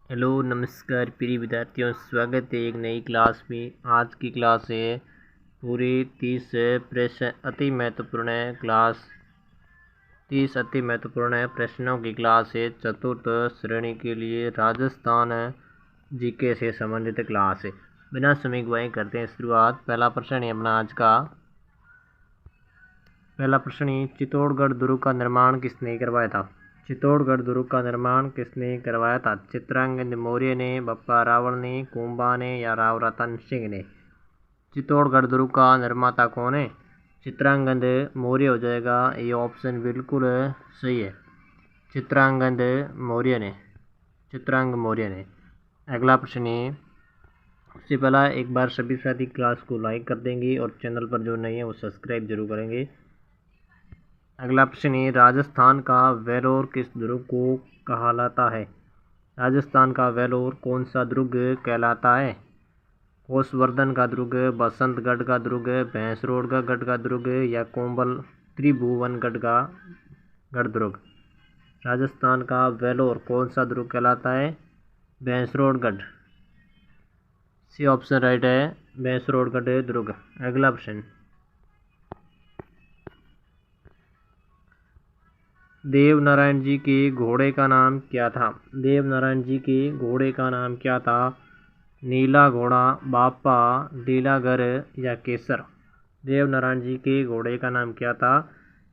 Hello नमस्कार प्रिय विद्यार्थियों, स्वागत है एक नई क्लास में। आज की क्लास है पूरी 30 प्रश्न अति महत्वपूर्ण है। क्लास 30 अति महत्वपूर्ण है प्रश्नों की क्लास है। चतुर्थ श्रेणी के लिए राजस्थान जीके से संबंधित क्लास है। बिना समय गवाए करते हैं शुरुआत। पहला प्रश्न है अपना आज का। पहला प्रश्न है, चित्तौड़गढ़ दुर्ग का निर्माण किसने करवाया था? चित्तौड़गढ़ दुर्ग का निर्माण किसने करवाया था? चित्रांगद मौर्य ने, बप्पा रावल ने, कुंभा ने या राव रतन सिंह ने? चित्तौड़गढ़ दुर्ग का निर्माता कौन है? चित्रांगद मौर्य हो जाएगा। ये ऑप्शन बिल्कुल सही है। चित्रांगद मौर्य ने, चित्रांग मौर्य ने। अगला प्रश्न है, उससे पहला एक बार सभी साथी क्लास को लाइक कर देंगे और चैनल पर जो नहीं है वो सब्सक्राइब जरूर करेंगे। अगला प्रश्न है, राजस्थान का वेलोर किस दुर्ग को कहलाता है? राजस्थान का वेलोर कौन सा दुर्ग कहलाता है? कोसवर्धन का दुर्ग, बसंतगढ़ का दुर्ग, भैंसरोड का दुर्ग या कोंबल त्रिभुवनगढ़ का गढ़ दुर्ग? राजस्थान का वेलोर कौन सा दुर्ग कहलाता है? भैंसरोडगढ़। सी ऑप्शन राइट है, भैंसरोडगढ़ दुर्ग। अगला प्रश्न, देवनारायण जी के घोड़े का नाम क्या था? देवनारायण जी के घोड़े का नाम क्या था? नीला घोड़ा, बापा, लीलागर या केसर? देवनारायण जी के घोड़े का नाम क्या था?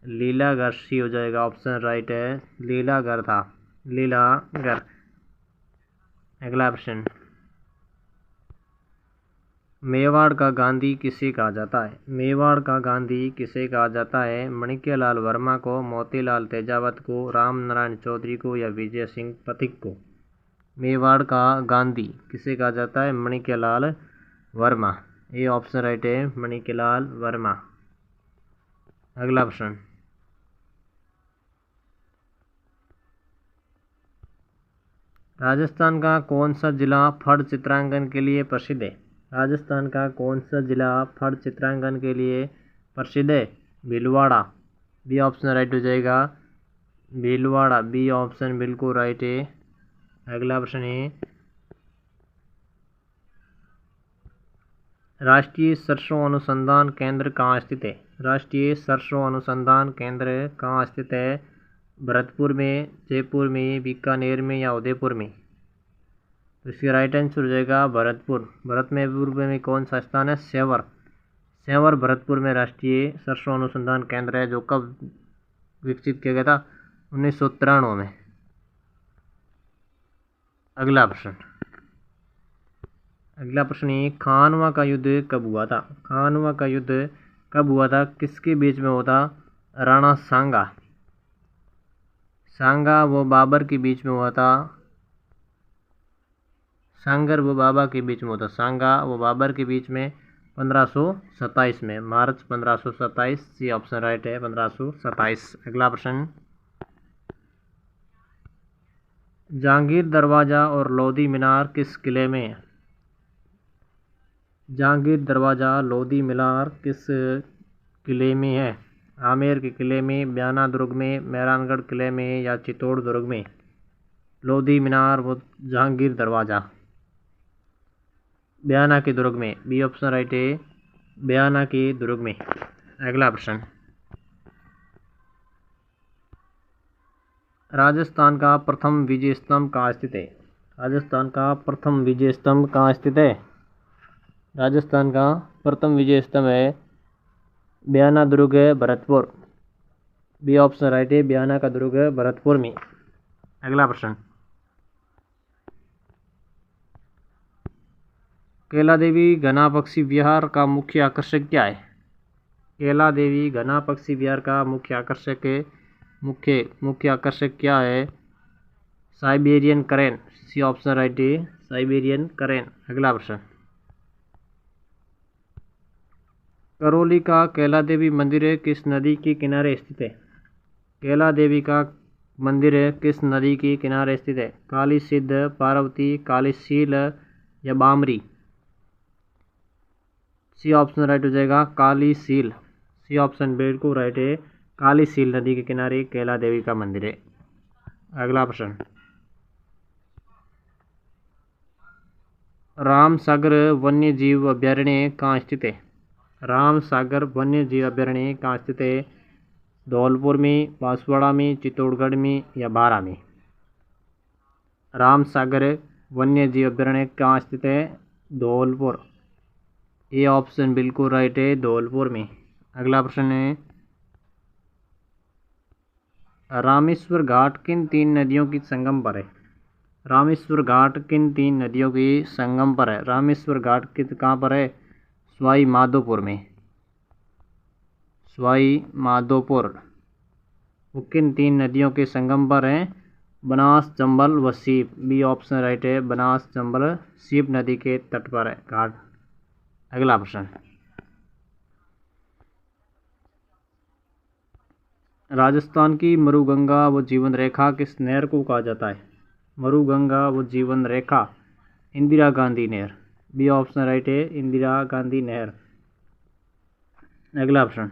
लीलागर। सी हो जाएगा, ऑप्शन राइट है, लीलागर था, लीलागर। अगला प्रश्न, मेवाड़ का गांधी किसे कहा जाता है? मेवाड़ का गांधी किसे कहा जाता है? माणिक्यलाल वर्मा को, मोतीलाल तेजावत को, राम नारायण चौधरी को या विजय सिंह पथिक को? मेवाड़ का गांधी किसे कहा जाता है? माणिक्यलाल वर्मा। ये ऑप्शन राइट है, माणिक्यलाल वर्मा। अगला प्रश्न, राजस्थान का कौन सा जिला फड़ चित्रांकन के लिए प्रसिद्ध है? राजस्थान का कौन सा जिला फड़ चित्रांकन के लिए प्रसिद्ध है? भीलवाड़ा। बी ऑप्शन राइट हो जाएगा, भीलवाड़ा। बी ऑप्शन बिल्कुल राइट है। अगला प्रश्न है, राष्ट्रीय सरसों अनुसंधान केंद्र कहाँ स्थित है? राष्ट्रीय सरसों अनुसंधान केंद्र कहाँ स्थित है? भरतपुर में, जयपुर में, बीकानेर में या उदयपुर में? तो इसका राइट आंसर हो जाएगा भरतपुर। भरतपुर में कौन सा स्थान है? सेवर। सेवर भरतपुर में राष्ट्रीय सरसों अनुसंधान केंद्र है, जो कब विकसित किया गया था? 1993 में। अगला प्रश्न, अगला प्रश्न है, खानवा का युद्ध कब हुआ था? खानवा का युद्ध कब हुआ था? किसके बीच में हुआ था? राणा सांगा, सांगा व बाबर के बीच में हुआ था। सांगर व बाबा के बीच में हुआ था। सांगा व बाबर के बीच में 1527 में, मार्च 1527। सी ऑप्शन राइट है, 1527। अगला प्रश्न, जहांगीर दरवाजा और लोधी मीनार किस किले में है? जहांगीर दरवाजा, लोधी मीनार किस किले में है? आमेर के किले में, बयाना दुर्ग में, मेहरानगढ़ किले में या चित्तौड़ दुर्ग में? लोधी मीनार व जहांगीर दरवाजा बयाना के दुर्ग में। बी ऑप्शन राइट है, बयाना के दुर्ग में। अगला प्रश्न, राजस्थान का प्रथम विजय स्तंभ कहाँ स्थित है? राजस्थान का प्रथम विजय स्तंभ कहाँ स्थित है? राजस्थान का प्रथम विजय स्तंभ है बयाना दुर्ग, भरतपुर। बी ऑप्शन राइट है, बयाना का दुर्ग भरतपुर में। अगला प्रश्न, कैला देवी घना पक्षी विहार का मुख्य आकर्षक क्या है? कैला देवी घना पक्षी विहार का मुख्य आकर्षक क्या है? साइबेरियन करेन। सी ऑप्शन राइट है, साइबेरियन करेन। अगला प्रश्न, करौली का कैला देवी मंदिर किस नदी के किनारे स्थित है? कैला देवी का मंदिर किस नदी के किनारे स्थित है? काली सिद्ध, पार्वती, काली सील या बामरी? सी ऑप्शन राइट हो जाएगा, काली सील। सी ऑप्शन बिल्कुल राइट है, काली सील नदी के किनारे कैला देवी का मंदिर है। अगला प्रश्न, रामसागर वन्य जीव अभयारण्य कहाँ स्थित है? रामसागर वन्य जीव अभयारण्य कहाँ स्थित है? धौलपुर में, बांसवाड़ा में, चित्तौड़गढ़ में या बारा में? रामसागर वन्य जीव अभयारण्य कहाँ स्थित है? धौलपुर। ये ऑप्शन बिल्कुल राइट है, धौलपुर में। अगला प्रश्न है, रामेश्वर घाट किन 3 नदियों की संगम पर है? रामेश्वर घाट किन 3 नदियों की संगम पर है? रामेश्वर घाट कित कहाँ पर है? सवाई माधोपुर में। सवाई माधोपुर। वो किन 3 नदियों के संगम पर है? बनास, चंबल व सीप। बी ऑप्शन राइट है, बनास, चंबल, सीप नदी के तट पर है घाट। अगला प्रश्न, राजस्थान की मरुगंगा व जीवन रेखा किस नहर को कहा जाता है? मरुगंगा व जीवन रेखा, इंदिरा गांधी नहर। बी ऑप्शन राइट है, इंदिरा गांधी नहर। अगला प्रश्न,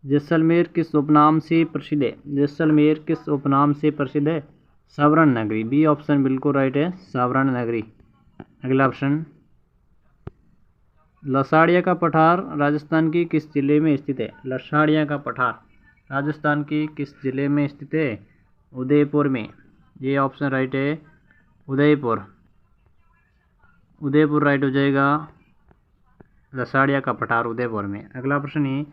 जैसलमेर किस उपनाम से प्रसिद्ध है? जैसलमेर किस उपनाम से प्रसिद्ध है? सावरण नगरी। बी ऑप्शन बिल्कुल राइट है, सावरण नगरी। अगला प्रश्न, लसाड़िया का पठार राजस्थान की किस जिले में स्थित है? लसाड़िया का पठार राजस्थान की किस जिले में स्थित है? उदयपुर में। ये ऑप्शन राइट है, उदयपुर। उदयपुर राइट हो जाएगा, लसाड़िया का पठार उदयपुर में। अगला प्रश्न है,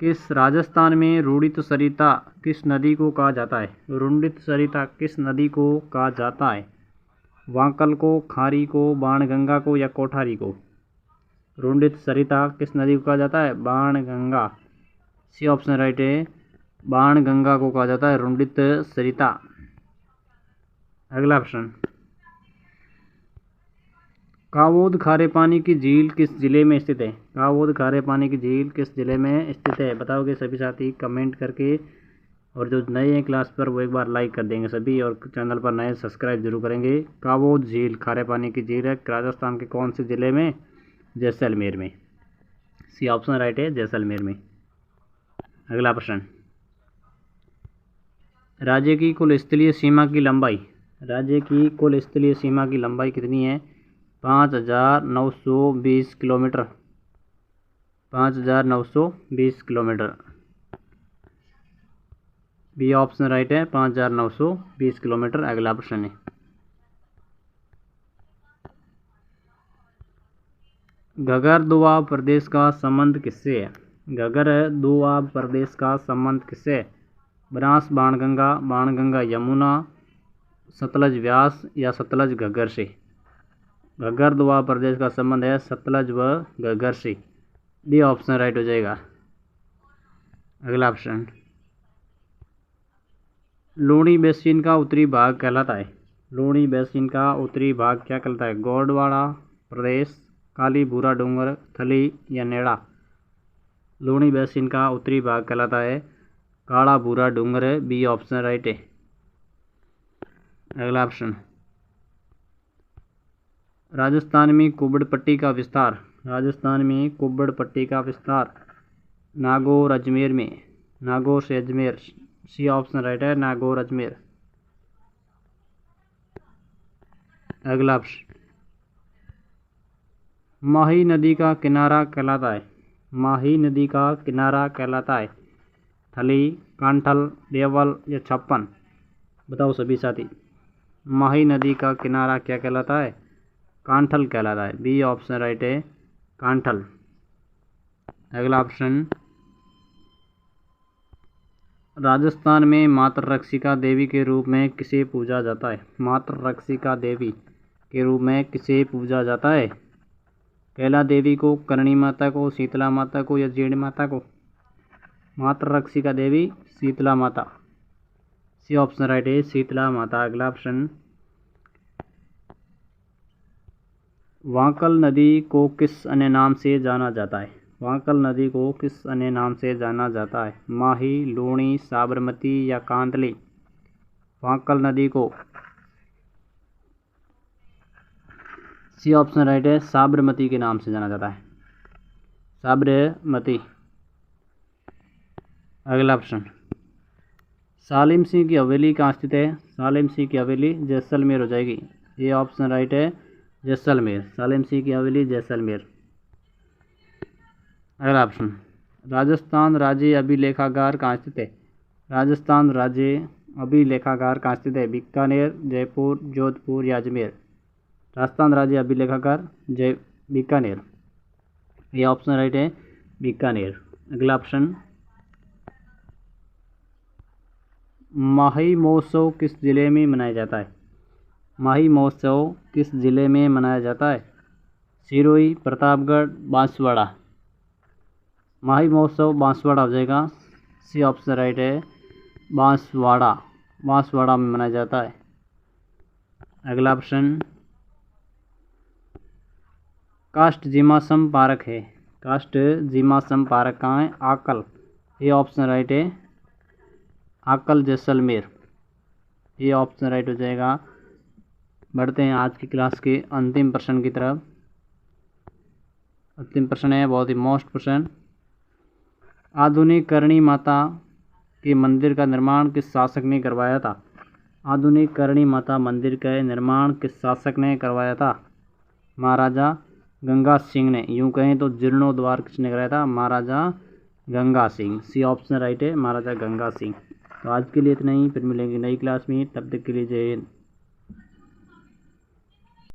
किस राजस्थान में रूढ़ित सरिता किस नदी को कहा जाता है? रूढ़ित सरिता किस नदी को कहा जाता है? वांकल को, खारी को, बाणगंगा को या कोठारी को? रूढ़ित सरिता किस नदी को कहा जाता है? बाणगंगा। सी ऑप्शन राइट है, बाणगंगा को कहा जाता है रूढ़ित सरिता। अगला प्रश्न, कावोद खारे पानी की झील किस जिले में स्थित है? कावोद खारे पानी की झील किस जिले में स्थित है? बताओगे सभी साथी कमेंट करके, और जो नए हैं क्लास पर वो एक बार लाइक कर देंगे सभी, और चैनल पर नए सब्सक्राइब जरूर करेंगे। कावोद झील खारे पानी की झील है राजस्थान के कौन से जिले में? जैसलमेर में। सी ऑप्शन राइट है, जैसलमेर में। अगला प्रश्न, राज्य की कुल स्थलीय सीमा की लंबाई, राज्य की कुल स्थलीय सीमा की लंबाई कितनी है? 5,920 kilometre. 5,920 kilometre. B option right है, 5,920 किलोमीटर। अगला प्रश्न है, घगर दोआब प्रदेश का संबंध किससे है? घगर दोआब प्रदेश का संबंध किससे है? बनास बाणगंगा, बाणगंगा यमुना, सतलज व्यास या सतलज घग्गर से? घग्गर दोआब प्रदेश का संबंध है सतलज व घग्गर से। डी ऑप्शन राइट हो जाएगा। अगला प्रश्न, लूणी बेसिन का उत्तरी भाग कहलाता है? लूणी बेसिन का उत्तरी भाग क्या कहलाता है? गोंडवाना प्रदेश, काली भूरा डूंगर, थली या नेड़ा? लूणी बेसिन का उत्तरी भाग कहलाता है काला भूरा डूंगर। बी ऑप्शन राइट है। अगला प्रश्न, राजस्थान में कुब्बड़ पट्टी का विस्तार, राजस्थान में कुब्बड़ पट्टी का विस्तार नागौर अजमेर में, नागौर से अजमेर। सी ऑप्शन राइट है, नागौर अजमेर। अगला प्रश्न, माही नदी का किनारा कहलाता है? माही नदी का किनारा कहलाता है थली, कांठल, देवल या छप्पन? बताओ सभी साथी। माही नदी का किनारा क्या कहलाता है? कांठल कहलाता है। बी ऑप्शन राइट है, कांठल। अगला प्रश्न, राजस्थान में मातृ रक्षिका देवी के रूप में किसे पूजा जाता है? मातृ रक्षिका देवी के रूप में किसे पूजा जाता है? कैला देवी को, करणी माता को, शीतला माता को या जीण माता को? मातृ रक्षिका देवी शीतला माता। सी ऑप्शन राइट है, शीतला माता। अगला प्रश्न, वांकल नदी को किस अन्य नाम से जाना जाता है? वांकल नदी को किस अन्य नाम से जाना जाता है? माही, लूणी, साबरमती या कांतली? वांकल नदी को, सी ऑप्शन राइट है, साबरमती के नाम से जाना जाता है, साबरमती। अगला प्रश्न, सालिम सिंह की हवेली कहाँ स्थित है? सालिम सिंह की हवेली जैसलमेर हो जाएगी। ये ऑप्शन राइट है, जैसलमेर। सालिम सिंह की हवेली जैसलमेर। अगला ऑप्शन, राजस्थान राज्य अभिलेखागार कहाँ स्थित है? राजस्थान राज्य अभिलेखागार कहाँ स्थित है? बीकानेर, जयपुर, जोधपुर या अजमेर? राजस्थान राज्य अभिलेखागार बीकानेर। ये ऑप्शन राइट है, बीकानेर। अगला ऑप्शन, माही महोत्सव किस जिले में मनाया जाता है? माही महोत्सव किस जिले में मनाया जाता है? सिरोही, प्रतापगढ़, बांसवाड़ा? माही महोत्सव बांसवाड़ा हो जाएगा। सी ऑप्शन राइट है, बांसवाड़ा। बांसवाड़ा में मनाया जाता है। अगला ऑप्शन, कास्ट जीमासम पार्क है। कास्ट जीमासम पार्क कहाँ है? आकल। ये ऑप्शन राइट है, आकल जैसलमेर। ये ऑप्शन राइट हो जाएगा। बढ़ते हैं आज की क्लास के अंतिम प्रश्न की तरफ। अंतिम प्रश्न है बहुत ही मोस्ट प्रश्न। आधुनिक करणी माता के मंदिर का निर्माण किस शासक ने करवाया था? आधुनिक करणी माता मंदिर का निर्माण किस शासक ने करवाया था? महाराजा गंगा सिंह ने। यूँ कहें तो जीर्णोद्वार किसने कराया था? Maharaja Ganga Singh. C option right है, महाराजा गंगा सिंह। तो आज के लिए इतना ही, फिर मिलेंगे नई क्लास में। तब तक के लिए जय हिंद।